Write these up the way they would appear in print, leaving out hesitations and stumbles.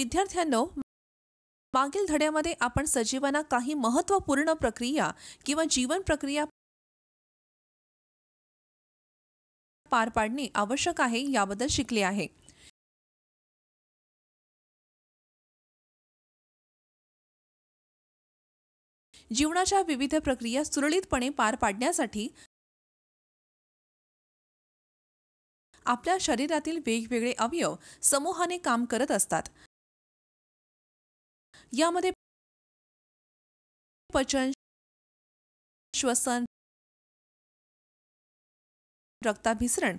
विद्यार्थ्यांनो, मागील धड्यामध्ये आपण सजीवांना काही महत्त्वपूर्ण प्रक्रिया किंवा जीवन प्रक्रिया पार पाडणे आवश्यक आहे याबद्दल शिकले आहे. जीवनाच्या विविध प्रक्रिया सुरळीतपणे पार पाडण्यासाठी आपल्या शरीरातील वेगवेगळे अवयव समूहाने काम करत असतात. यामध्ये पचन, श्वसन, रक्ताभिसरण,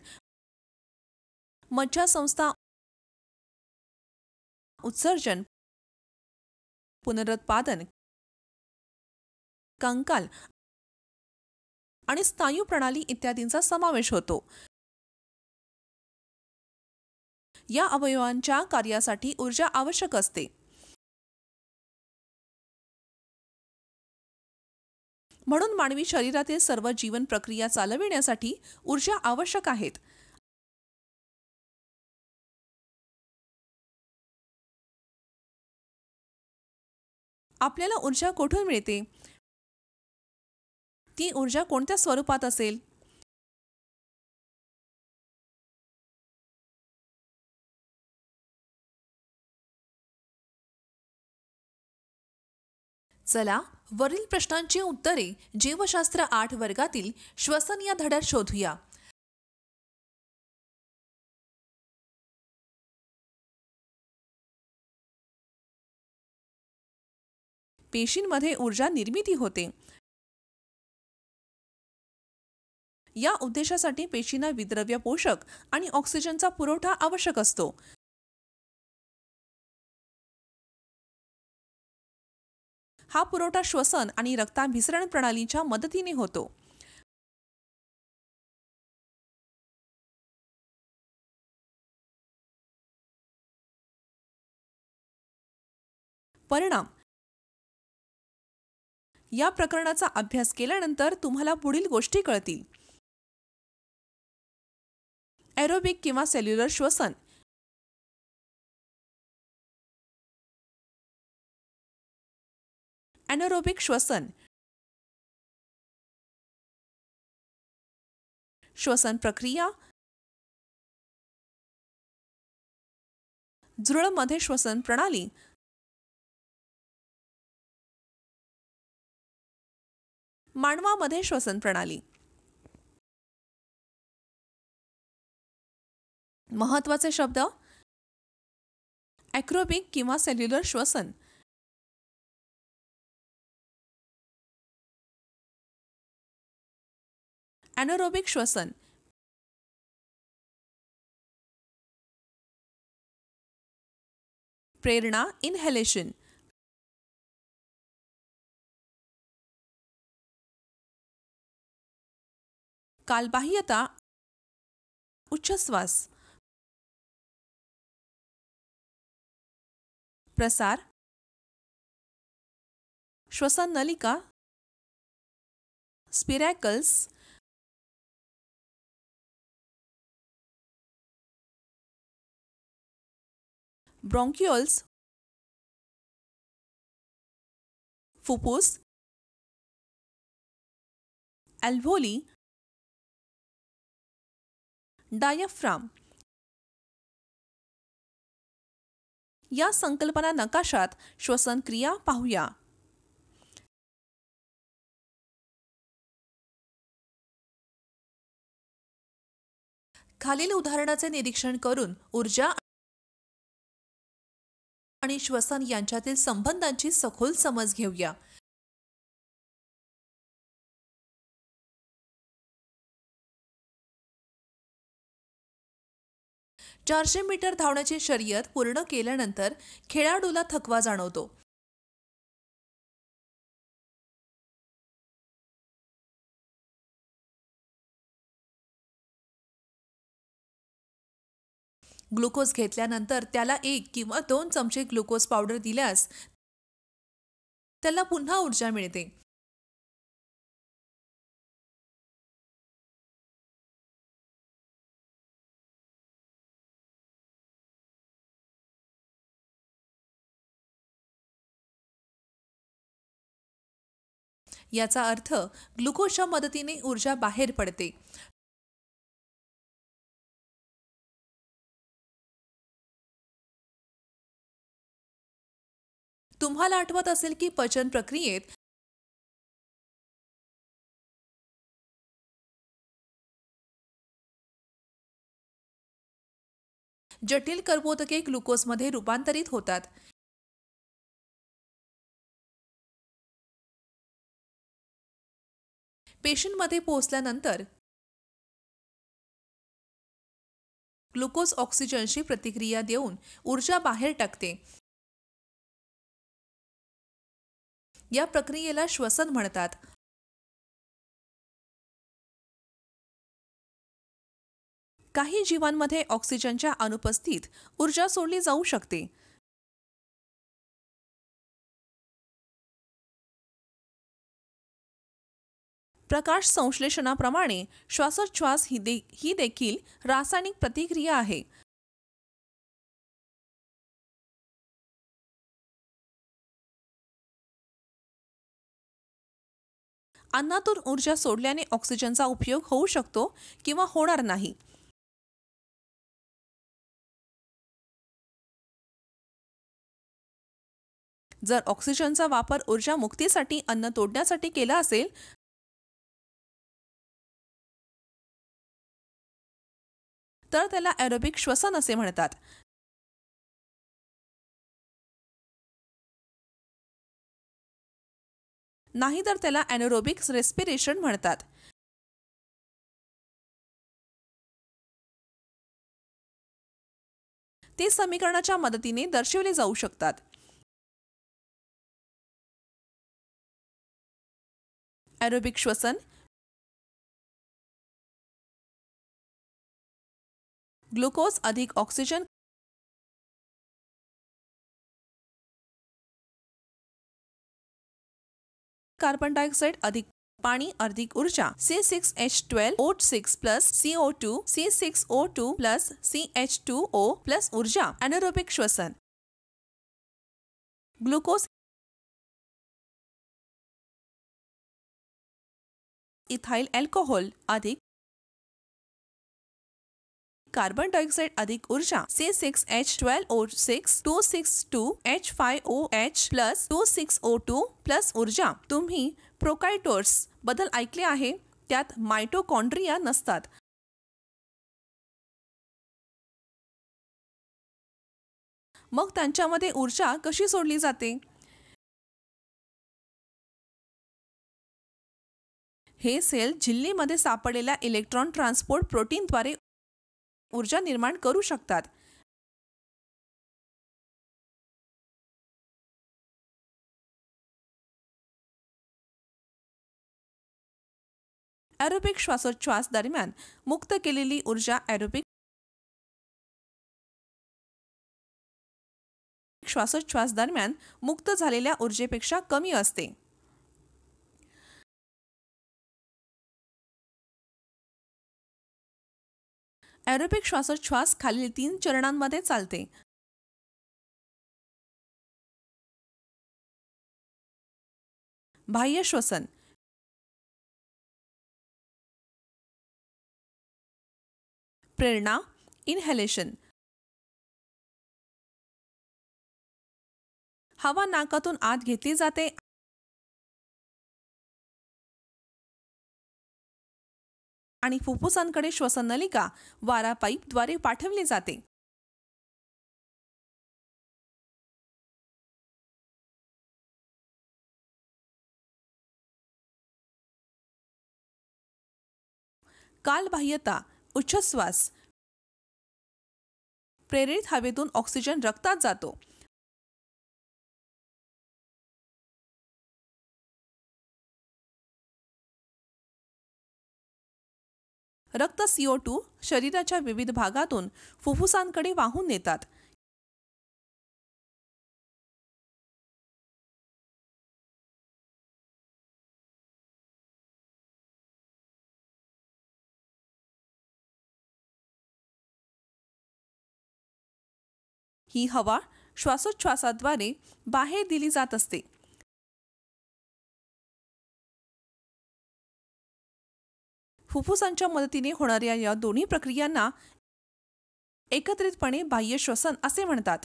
मज्जासंस्था, उत्सर्जन, पुनरुत्पादन, कंकाल आणि स्नायू प्रणाली इत्यादींचा समावेश होतो. या अवयवांच्या कार्यासाठी ऊर्जा आवश्यक असते. म्हणून मानवी शरीरातील सर्व जीवन प्रक्रिया चालविण्यासाठी ऊर्जा आवश्यक आहेत. आपल्याला ऊर्जा कुठून मिळते? ती ऊर्जा कोणत्या स्वरूपात असेल? चला, वरील प्रश्नांची उत्तरे जीवशास्त्र 8 वर्गातील श्वसन या धड्यात शोधूया. पेशींमध्ये ऊर्जा निर्मिती होते. या उद्देशासाठी पेशींना विद्रव्य पोषक आणि ऑक्सिजनचा पुरवठा आवश्यक असतो. हा पुरवठा श्वसन आणि रक्ताभिसरण प्रणालीच्या मदतीने होतो. परिणाम: या प्रकरणाचा अभ्यास केल्यानंतर तुम्हाला पुढील गोष्टी कळतील. एरोबिक किंवा सेल्युलर श्वसन. एनारोबिक श्वसन. श्वसन प्रक्रिया. झुरळमध्ये श्वसन प्रणाली. मानवामध्ये श्वसन प्रणाली. महत्त्वाचे शब्द: ॲक्रोबिक किंवा सेल्युलर श्वसन, एनारोबिक श्वसन, प्रेरणा इनहेलेशन, कालबाह्यता उच्छ्वास, प्रसार, श्वसन नलिका, स्पिरॅकल्स, ब्रॉन्क्युल्स, फुफ्फुस, अल्व्होली, डायफ्राम. या संकल्पना नकाशात श्वसन क्रिया पाहूया. खालील उदाहरणाचे निरीक्षण करून ऊर्जा आणि श्वसन यांच्यातील संबंधांची सखोल समज घेऊया. 400 मीटर धावण्याची शर्यत पूर्ण केल्यानंतर खेळाडूला थकवा जाणवतो. ग्लुकोज घेतल्यानंतर त्याला 1 किंवा 2 चमचे ग्लुकोज पावडर दिल्यास त्याला पुन्हा ऊर्जा मिळते. याचा अर्थ ग्लुकोजच्या मदतीने ऊर्जा बाहेर पडते. तुम्हाला आठवत असेल की पचन प्रक्रियेत जटिल कर्बोदके ग्लुकोजमध्ये रूपांतरित होतात. पेशींमध्ये पोहोचल्यानंतर ग्लुकोज ऑक्सिजनशी प्रतिक्रिया देऊन ऊर्जा बाहेर टाकते. या प्रक्रियेला श्वसन म्हणतात. काही जीवांमध्ये ऑक्सिजनच्या अनुपस्थित ऊर्जा सोडली जाऊ शकते. प्रकाश संश्लेषणाप्रमाणे श्वासोच्छ्वास ही देखील रासायनिक प्रतिक्रिया आहे. अन्नातून ऊर्जा सोडल्याने ऑक्सिजनचा उपयोग होऊ शकतो किंवा होणार नाही. जर ऑक्सिजनचा वापर ऊर्जा मुक्तीसाठी अन्न तोडण्यासाठी केला असेल तर त्याला ॲरोबिक श्वसन असे म्हणतात. नाहीतर त्याला ॲनारोबिक रेस्पिरेशन म्हणतात. ते समीकरणाच्या मदतीने दर्शविले जाऊ शकतात. ॲरोबिक श्वसन ग्लुकोज अधिक ऑक्सिजन कार्बन डायऑक्साइड अधिक पाणी अधिक ऊर्जा C6H12O6 plus CO2 C6O2 plus CH2O plus ऊर्जा. ॲनारोबिक श्वसन ग्लुकोज इथाइल अल्कोहोल अधिक कार्बन डायऑक्साइड अधिक ऊर्जा C6H12O6 262H5OH plus 26O2 plus ऊर्जा. तुम्ही प्रोकार्योट्स बद्दल ऐकले आहे. त्यात मायटोकॉन्ड्रिया नसतात. मग त्यांच्यामध्ये ऊर्जा कशी सोडली जाते? हे सेल झिल्लीमध्ये सापडलेल्या इलेक्ट्रॉन ट्रान्सपोर्ट प्रोटीनद्वारे ऊर्जा निर्माण करू शकतात. ॲरोबिक श्वासोच्छ्वास दरम्यान मुक्त केलेली ऊर्जा ॲरोबिक श्वासोच्छ्वास दरम्यान मुक्त झालेल्या ऊर्जेपेक्षा कमी असते. ॲरोबिक श्वासोच्छ्वास खालील 3 चरणांमध्ये चालते. बाह्य श्वसन प्रेरणा इनहेलेशन हवा नाकातून आत घेतली जाते आणि फुफ्फुसांकडे श्वसन नलिका वारा पाईपद्वारे पाठवली जाते. कालबाह्यता उच्छ्वास प्रेरित हवेतून ऑक्सिजन रक्तात जातो. रक्त CO2 शरीराच्या विविध भागातून फुफ्फुसांकडे वाहून नेतात. ही हवा श्वासोच्छ्वासाद्वारे बाहेर दिली जात असते. फुफ्फुसांच्या मदतीने होणाऱ्या या दोन्ही प्रक्रियांना एकत्रितपणे बाह्य श्वसन असे म्हणतात.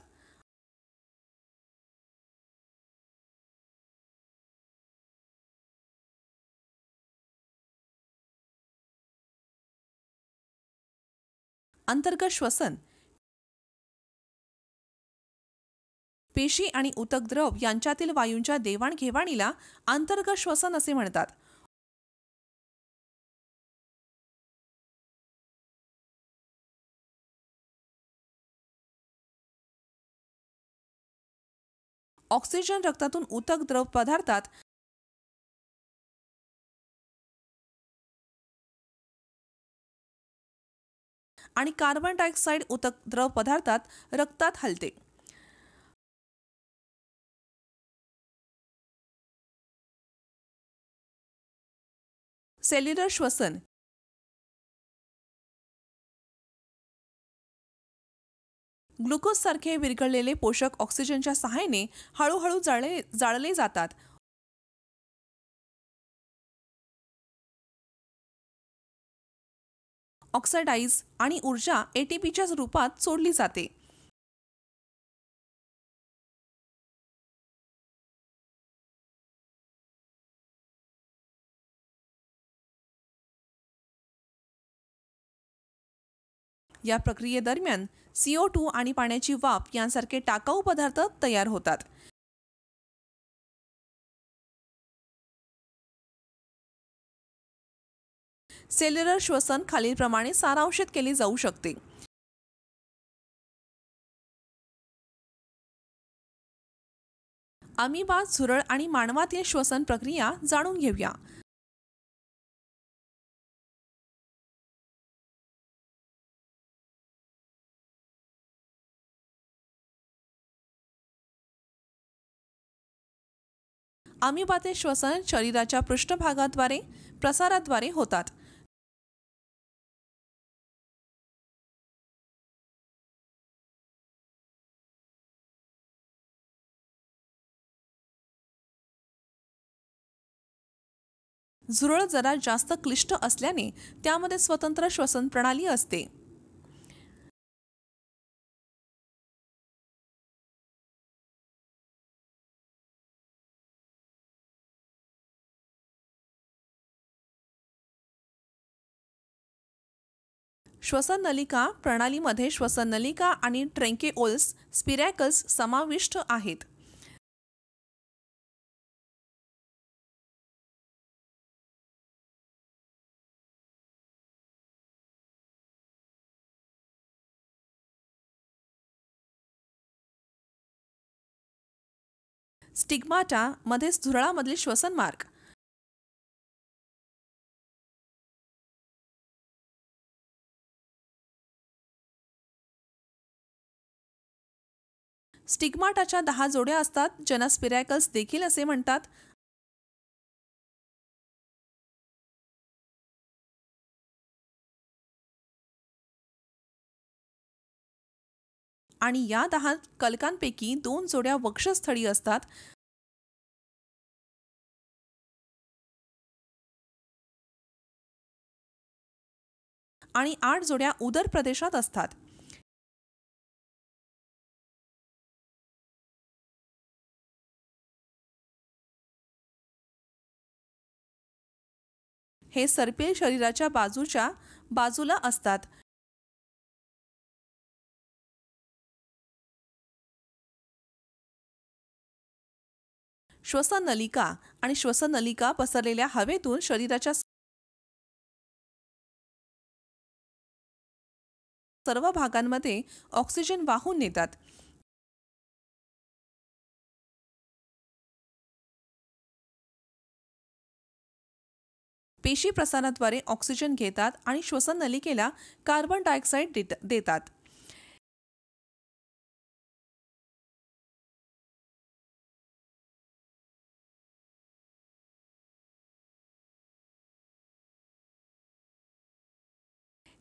अंतर्गत श्वसन. पेशी आणि ऊतक द्रव यांच्यातील वायूंच्या देवाणघेवाणीला अंतर्गत श्वसन असे म्हणतात. ऑक्सिजन रक्तातून ऊतक द्रव पदार्थात आणि कार्बन डायऑक्साईड ऊतक द्रव पदार्थात रक्तात हलते. सेल्युलर श्वसन. ग्लुकोज सारखे विरघळलेले पोषक ऑक्सिजनच्या सहाय्याने हळूहळू जाळले जातात. ऑक्सिडाइज आणि ऊर्जा एटीपीच्या रूपात सोडली जाते. या प्रक्रियेदरम्यान CO2 आणि पाण्याची वाफ यांसारखे टाकाऊ पदार्थ तयार होतात. सेल्युलर श्वसन खालीलप्रमाणे सारांशित केले जाऊ शकते. अमिबा, झुरळ आणि मानवातील श्वसन प्रक्रिया जाणून घेऊया. अमिबाचे श्वसन शरीराच्या पृष्ठभागाद्वारे प्रसाराद्वारे होतात. झुरळ जरा जास्त क्लिष्ट असल्याने त्यामध्ये स्वतंत्र श्वसन प्रणाली असते. श्वसन नलिका प्रणालीमध्ये श्वसन नलिका आणि ट्रँकेओल्स स्पिरॅकल्स समाविष्ट आहेत. स्टिग्माटा मध्ये झुरळामधील श्वसन मार्ग. स्टिग्माटाच्या 10 जोड्या असतात, ज्यांना स्पिरॅकल्स देखील असे म्हणतात. आणि या 10 कलकांपैकी 2 जोड्या वक्षस्थळी असतात. आणि 8 जोड्या उदर प्रदेशात असतात. हे सर्पिल शरीराच्या बाजूला असतात. श्वसन नलिका आणि श्वसन नलिका पसरलेल्या हवेतून शरीराच्या सर्व भागांमध्ये ऑक्सिजन वाहून नेतात. पेशी प्रसाराद्वारे ऑक्सिजन घेतात आणि श्वसन नलिकेला कार्बन डायऑक्साईड देतात.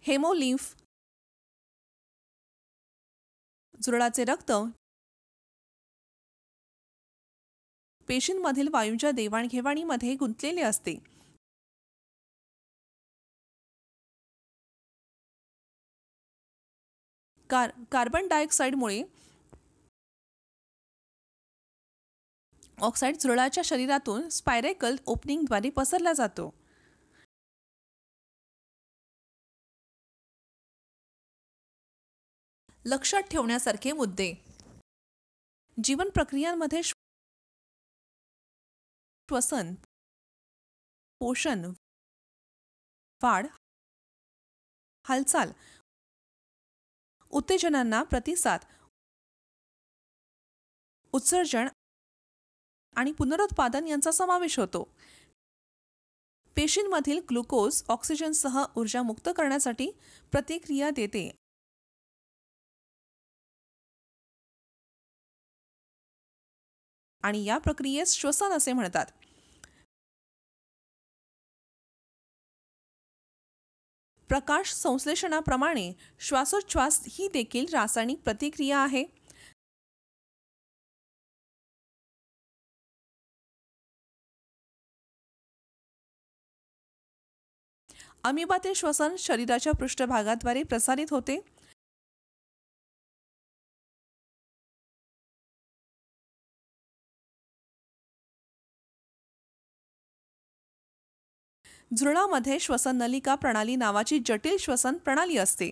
हेमोलिम्फ झुरळाचे रक्त पेशींमधील वायूंच्या देवाणघेवाणीमध्ये गुंतलेले असते. कार्बन डायऑक्साईडमुळे ऑक्साईड झुरळाच्या शरीरातून स्पायरेकल ओपनिंगद्वारे पसरला जातो. लक्षात ठेवण्यासारखे मुद्दे: जीवन प्रक्रियांमध्ये श्वसन, पोषण, वाढ, हालचाल, उत्तेजनांना प्रतिसाद, उत्सर्जन आणि पुनरुत्पादन यांचा समावेश होतो. पेशींमधील ग्लुकोज ऑक्सिजनसह ऊर्जा मुक्त करण्यासाठी प्रतिक्रिया देते आणि या प्रक्रियेस श्वसन असे म्हणतात. प्रकाश संश्लेषणाप्रमाणे श्वासोच्छ्वास ही देखील रासायनिक प्रतिक्रिया आहे. अमिबातील श्वसन शरीराच्या पृष्ठभागाद्वारे प्रसारित होते. झुरळामध्ये श्वसन नलिका प्रणाली नावाची जटिल श्वसन प्रणाली असते.